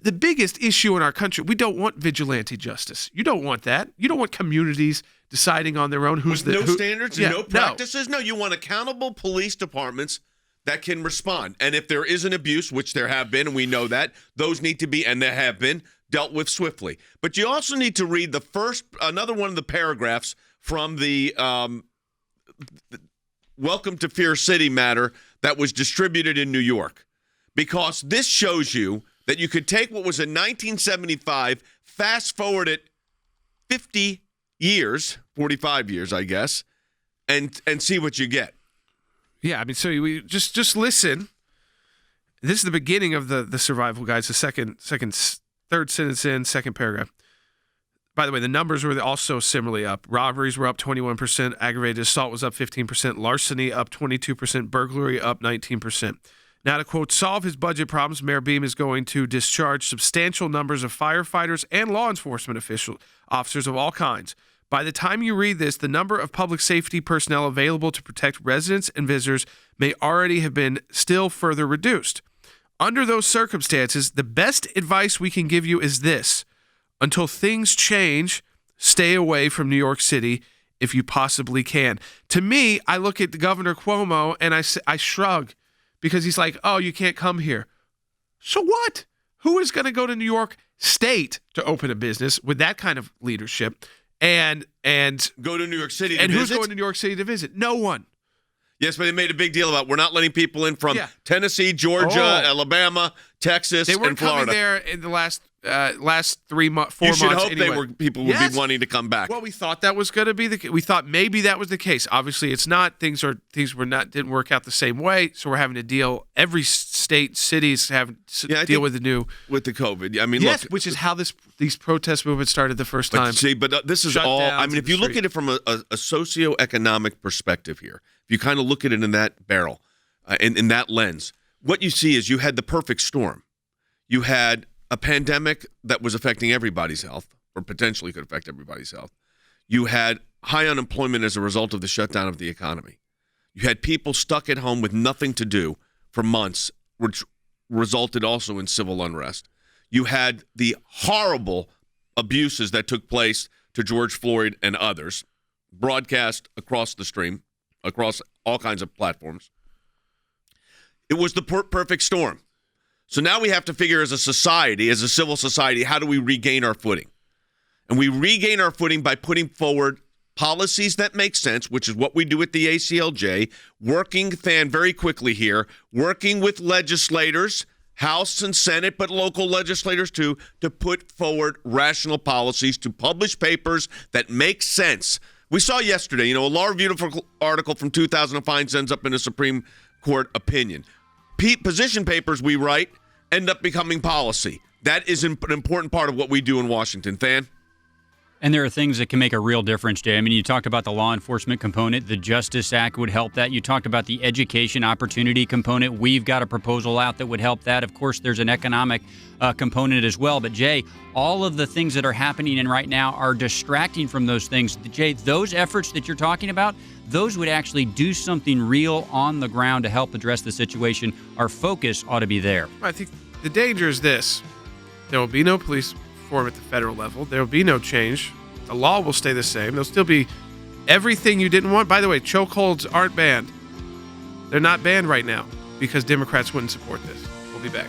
The biggest issue in our country, we don't want vigilante justice. You don't want that. You don't want communities deciding on their own who's With the no who, standards and no practices. No, you want accountable police departments that can respond. And if there is an abuse, which there have been, and we know that, those need to be, and there have been, dealt with swiftly. But you also need to read another one of the paragraphs from the Welcome to Fear City matter that was distributed in New York. Because this shows you that you could take what was in 1975, fast forward it 50 years, 45 years, I guess, and see what you get. Yeah, I mean, so we just listen. This is the beginning of the survival guides, the third sentence in, second paragraph. By the way, the numbers were also similarly up. Robberies were up 21%, aggravated assault was up 15%, larceny up 22%, burglary up 19%. Now, to quote, solve his budget problems, Mayor Beam is going to discharge substantial numbers of firefighters and law enforcement officers of all kinds. By the time you read this, the number of public safety personnel available to protect residents and visitors may already have been still further reduced. Under those circumstances, the best advice we can give you is this. Until things change, stay away from New York City if you possibly can. To me, I look at Governor Cuomo and I shrug. Because he's like, oh, you can't come here. So what? Who is going to go to New York State to open a business with that kind of leadership and go to New York City and to who's visit? going to New York City to visit? No one. Yes, but they made a big deal about we're not letting people in from Tennessee, Georgia, Alabama, Texas, they weren't and Florida. Coming there in the last 4 months. You should hope anyway. People would be wanting to come back. Well, we thought that was going to be we thought maybe that was the case. Obviously, it's not. Things didn't work out the same way. So we're having to deal. Every state, cities deal with the COVID. I mean, yes, look, which is how these protest movements started the first time. But this is all. I mean, if you look at it from a socioeconomic perspective here, if you kind of look at it in that barrel, in that lens, what you see is you had the perfect storm. You had a pandemic that was affecting everybody's health, or potentially could affect everybody's health. You had high unemployment as a result of the shutdown of the economy. You had people stuck at home with nothing to do for months, which resulted also in civil unrest. You had the horrible abuses that took place to George Floyd and others, broadcast across the stream, across all kinds of platforms. It was the perfect storm. So now we have to figure as a society, as a civil society, how do we regain our footing? And we regain our footing by putting forward policies that make sense, which is what we do at the ACLJ, working very quickly here, working with legislators, House and Senate, but local legislators too, to put forward rational policies, to publish papers that make sense. We saw yesterday, a law review article from 2005 ends up in a Supreme Court opinion. Position papers we write end up becoming policy. That is an important part of what we do in Washington. Than? And there are things that can make a real difference, Jay. I mean, you talked about the law enforcement component. The Justice Act would help that. You talked about the education opportunity component. We've got a proposal out that would help that. Of course, there's an economic component as well. But, Jay, all of the things that are happening in right now are distracting from those things. Jay, those efforts that you're talking about, those would actually do something real on the ground to help address the situation. Our focus ought to be there. I think the danger is this. There will be no police reform at the federal level. There will be no change. The law will stay the same. There'll still be everything you didn't want. By the way, chokeholds aren't banned. They're not banned right now because Democrats wouldn't support this. We'll be back.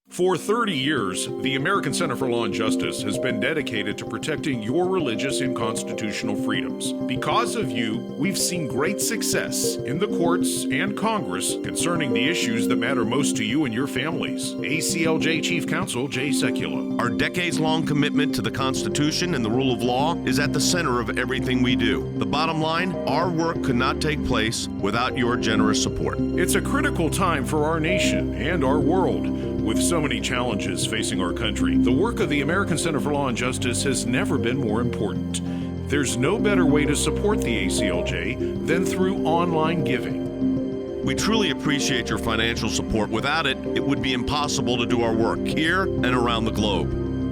For 30 years, the American Center for Law and Justice has been dedicated to protecting your religious and constitutional freedoms. Because of you, we've seen great success in the courts and Congress concerning the issues that matter most to you and your families. ACLJ Chief Counsel Jay Sekulow. Our decades-long commitment to the Constitution and the rule of law is at the center of everything we do. The bottom line, our work could not take place without your generous support. It's a critical time for our nation and our world. With so many challenges facing our country, the work of the American Center for Law and Justice has never been more important. There's no better way to support the ACLJ than through online giving. We truly appreciate your financial support. Without it, it would be impossible to do our work here and around the globe.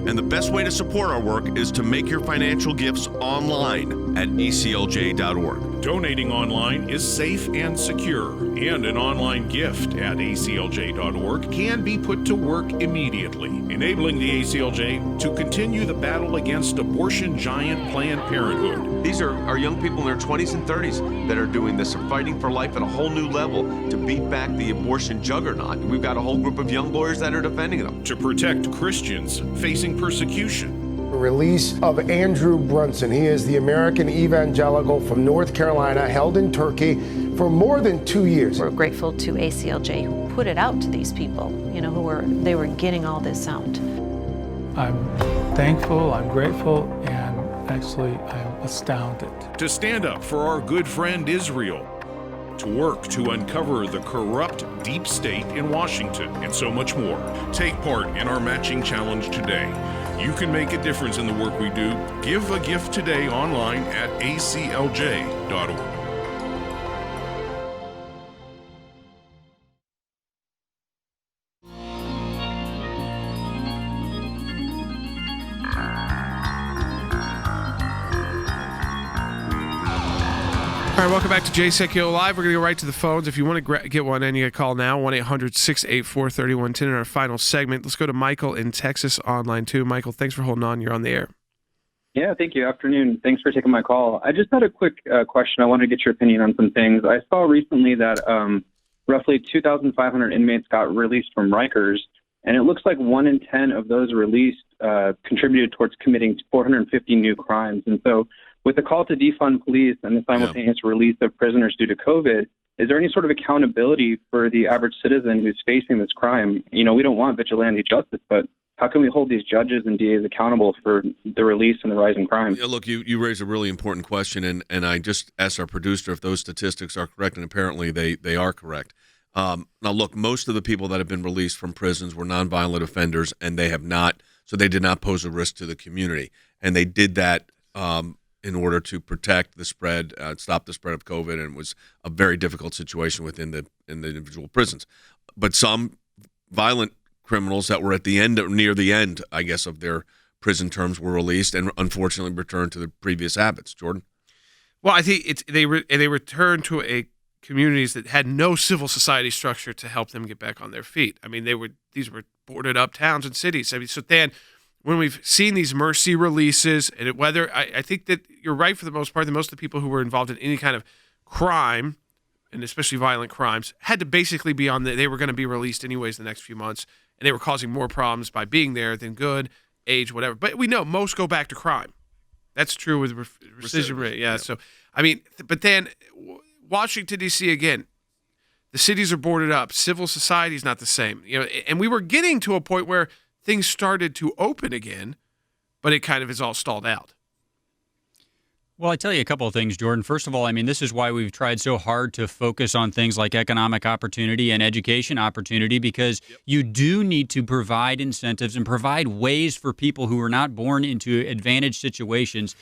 And the best way to support our work is to make your financial gifts online at aclj.org. Donating online is safe and secure, and an online gift at aclj.org can be put to work immediately, enabling the ACLJ to continue the battle against abortion giant Planned Parenthood. These are young people in their 20s and 30s that are doing this. They're fighting for life at a whole new level to beat back the abortion juggernaut. We've got a whole group of young lawyers that are defending them. To protect Christians facing persecution. Release of Andrew Brunson. He is the American evangelical from North Carolina, held in Turkey for more than 2 years. We're grateful to ACLJ who put it out to these people, they were getting all this out. I'm thankful, I'm grateful, and actually I'm astounded. To stand up for our good friend Israel. To work to uncover the corrupt deep state in Washington, and so much more. Take part in our matching challenge today. You can make a difference in the work we do. Give a gift today online at aclj.org. All right, welcome back to Jay Sekulow Live. We're going to go right to the phones. If you want to get one, and you can call now, 1-800-684-3110 in our final segment. Let's go to Michael in Texas on line 2. Michael, thanks for holding on. You're on the air. Yeah, thank you. Afternoon. Thanks for taking my call. I just had a quick question. I wanted to get your opinion on some things. I saw recently that roughly 2,500 inmates got released from Rikers, and it looks like 1 in 10 of those released contributed towards committing 450 new crimes. And so with the call to defund police and the simultaneous release of prisoners due to COVID, is there any sort of accountability for the average citizen who's facing this crime? We don't want vigilante justice, but how can we hold these judges and DAs accountable for the release and the rise in crime? Yeah, look, you raise a really important question, and I just asked our producer if those statistics are correct, and apparently they are correct. Now, look, most of the people that have been released from prisons were nonviolent offenders, and they have not, so they did not pose a risk to the community. And they did that in order to protect the spread, stop the spread of COVID, and it was a very difficult situation within the individual prisons. But some violent criminals that were at the end, or near the end, I guess, of their prison terms were released and unfortunately returned to their previous habits. Jordan? Well, I think they returned to communities that had no civil society structure to help them get back on their feet. I mean, these were boarded up towns and cities. I mean, so then when we've seen these mercy releases, and I think that you're right for the most part, that most of the people who were involved in any kind of crime, and especially violent crimes, had to basically be they were going to be released anyways the next few months, and they were causing more problems by being there than good, age, whatever. But we know most go back to crime. That's true with rescission rate. Yeah. So, I mean, but then Washington, D.C., again, the cities are boarded up. Civil society is not the same. And we were getting to a point where things started to open again, but it kind of is all stalled out. Well, I tell you a couple of things, Jordan. First of all, I mean, this is why we've tried so hard to focus on things like economic opportunity and education opportunity, because you do need to provide incentives and provide ways for people who are not born into advantaged situations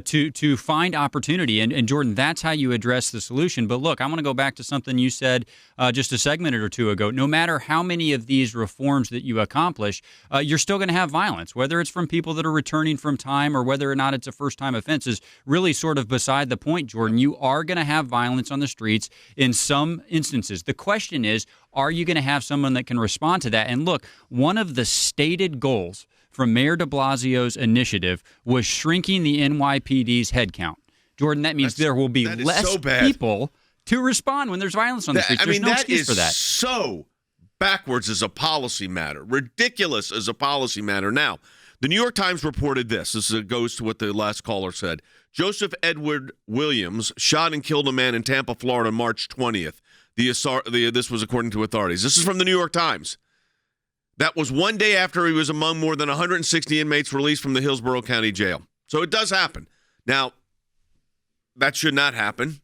to find opportunity. And Jordan, that's how you address the solution. But look, I want to go back to something you said just a segment or two ago. No matter how many of these reforms that you accomplish, you're still going to have violence, whether it's from people that are returning from time or whether or not it's a first-time offense is really sort of beside the point, Jordan. You are going to have violence on the streets in some instances. The question is, are you going to have someone that can respond to that? And look, one of the stated goals from Mayor de Blasio's initiative was shrinking the NYPD's headcount. Jordan, that means there will be less people to respond when there's violence on the streets. There's no excuse for that. So backwards as a policy matter, ridiculous as a policy matter. Now, the New York Times reported this. This goes to what the last caller said. Joseph Edward Williams shot and killed a man in Tampa, Florida, March 20th. This was according to authorities. This is from the New York Times. That was one day after he was among more than 160 inmates released from the Hillsborough County Jail. So it does happen. Now, that should not happen.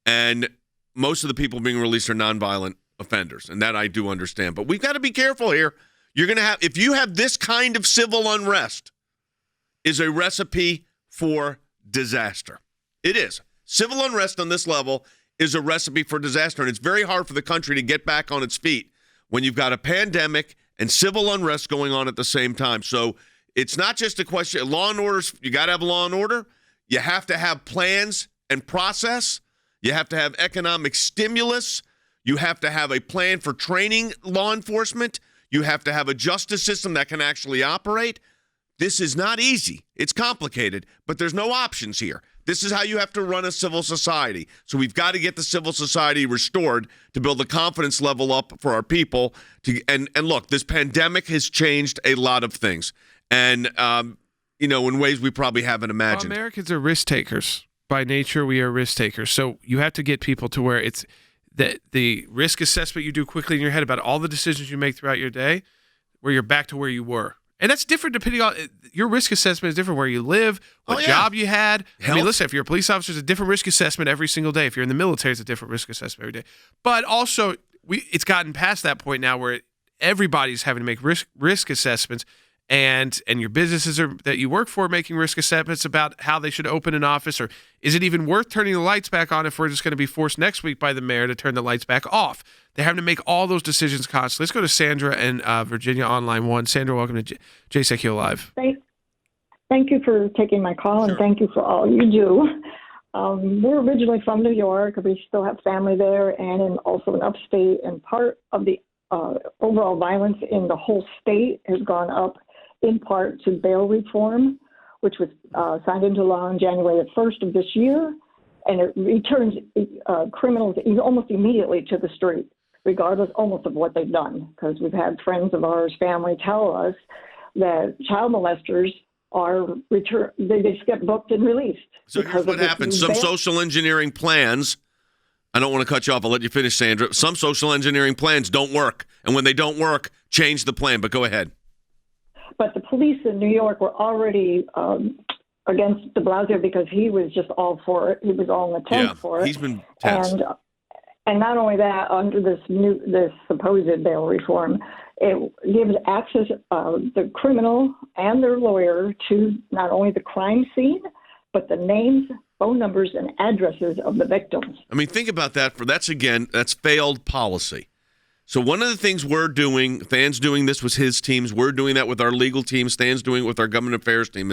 And most of the people being released are nonviolent offenders. And that I do understand. But we've got to be careful here. You're going to have, if you have this kind of civil unrest, is a recipe for disaster. It is. Civil unrest on this level is a recipe for disaster, and it's very hard for the country to get back on its feet when you've got a pandemic and civil unrest going on at the same time. So it's not just a question of law and order. You got to have law and order. You have to have plans and process. You have to have economic stimulus. You have to have a plan for training law enforcement. You have to have a justice system that can actually operate. This is not easy. It's complicated, but there's no options here. This is how you have to run a civil society. So we've got to get the civil society restored to build the confidence level up for our people. And look, this pandemic has changed a lot of things. And, in ways we probably haven't imagined. Well, Americans are risk takers. By nature, we are risk takers. So you have to get people to where it's the risk assessment you do quickly in your head about all the decisions you make throughout your day, where you're back to where you were. And that's different depending on your risk assessment is different where you live, what job you had. Health. I mean, listen, if you're a police officer, it's a different risk assessment every single day. If you're in the military, it's a different risk assessment every day. But also, it's gotten past that point now where everybody's having to make risk assessments, and your businesses that you work for making risk assessments about how they should open an office, or is it even worth turning the lights back on if we're just going to be forced next week by the mayor to turn the lights back off? They're having to make all those decisions constantly. Let's go to Sandra and Virginia on line 1. Sandra, welcome to Jay Sekulow Live. Thank you for taking my call, and thank you for all you do. We're originally from New York. We still have family there, and also in upstate, and part of the overall violence in the whole state has gone up in part to bail reform, which was signed into law on January 1st of this year, and it returns criminals almost immediately to the street, regardless almost of what they've done, because we've had friends of ours, family, tell us that child molesters they just get booked and released. So here's what happens. Some social engineering plans, I don't want to cut you off, I'll let you finish, Sandra. Some social engineering plans don't work, and when they don't work, change the plan, but go ahead. But the police in New York were already against de Blasio because he was just all for it. He was all in the tent for it. He's been tense. And not only that, under this supposed bail reform, it gives access the criminal and their lawyer to not only the crime scene, but the names, phone numbers, and addresses of the victims. I mean, think about that. That's failed policy. So one of the things we're doing, Than's doing this with his teams, we're doing that with our legal teams, Than's doing it with our government affairs team,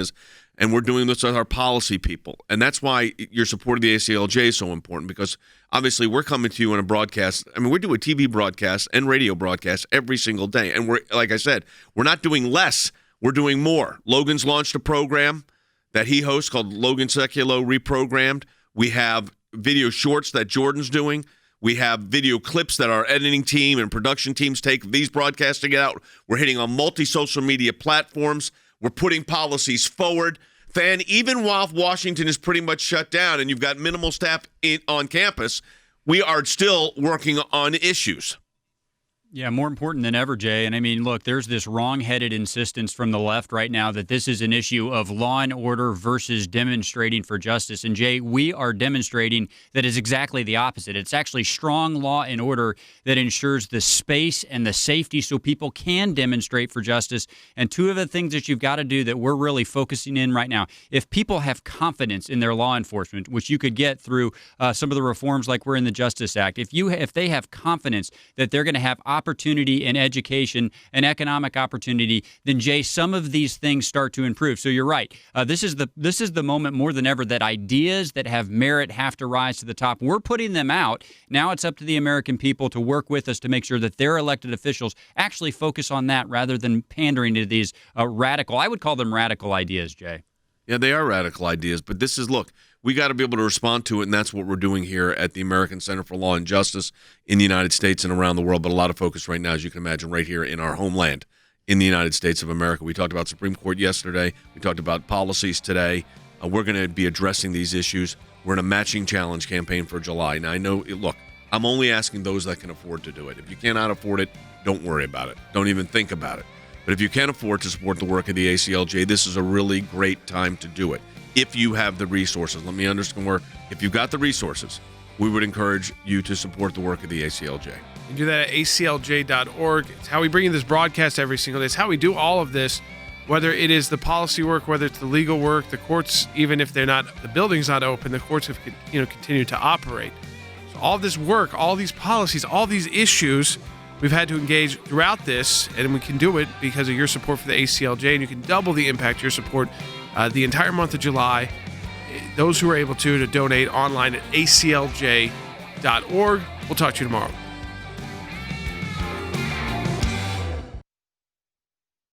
and we're doing this with our policy people. And that's why your support of the ACLJ is so important, because obviously we're coming to you on a broadcast. I mean, we do a TV broadcast and radio broadcast every single day. And we're, like I said, we're not doing less, we're doing more. Logan's launched a program that he hosts called Logan Sekulow Reprogrammed. We have video shorts that Jordan's doing. We have video clips that our editing team and production teams take these broadcasting out. We're hitting on multi-social media platforms. We're putting policies forward. Than, even while Washington is pretty much shut down and you've got minimal staff on campus, we are still working on issues. Yeah, more important than ever, Jay. And I mean, look, there's this wrong-headed insistence from the left right now that this is an issue of law and order versus demonstrating for justice. And Jay, we are demonstrating that is exactly the opposite. It's actually strong law and order that ensures the space and the safety so people can demonstrate for justice. And two of the things that you've got to do that we're really focusing in right now, if people have confidence in their law enforcement, which you could get through some of the reforms like we're in the Justice Act, if they have confidence that they're going to have opportunity and education and economic opportunity, then Jay, some of these things start to improve. So you're right. This is the moment more than ever that ideas that have merit have to rise to the top. We're putting them out. Now it's up to the American people to work with us to make sure that their elected officials actually focus on that rather than pandering to these radical, I would call them radical ideas, Jay. Yeah, they are radical ideas, but this is, look, we got to be able to respond to it, and that's what we're doing here at the American Center for Law and Justice in the United States and around the world, but a lot of focus right now, as you can imagine, right here in our homeland in the United States of America. We talked about Supreme Court yesterday. We talked about policies today. We're going to be addressing these issues. We're in a matching challenge campaign for July. Now, I know, look, I'm only asking those that can afford to do it. If you cannot afford it, don't worry about it. Don't even think about it. But if you can afford to support the work of the ACLJ, this is a really great time to do it. If you have the resources, let me underscore, if you've got the resources, we would encourage you to support the work of the ACLJ. You can do that at aclj.org. It's how we bring you this broadcast every single day. It's how we do all of this, whether it is the policy work, whether it's the legal work, the courts, even if the building's not open, the courts have continued to operate. So all this work, all these policies, all these issues, we've had to engage throughout this, and we can do it because of your support for the ACLJ, and you can double the impact of your support the entire month of July those who are able to donate online at aclj.org. We'll talk to you tomorrow.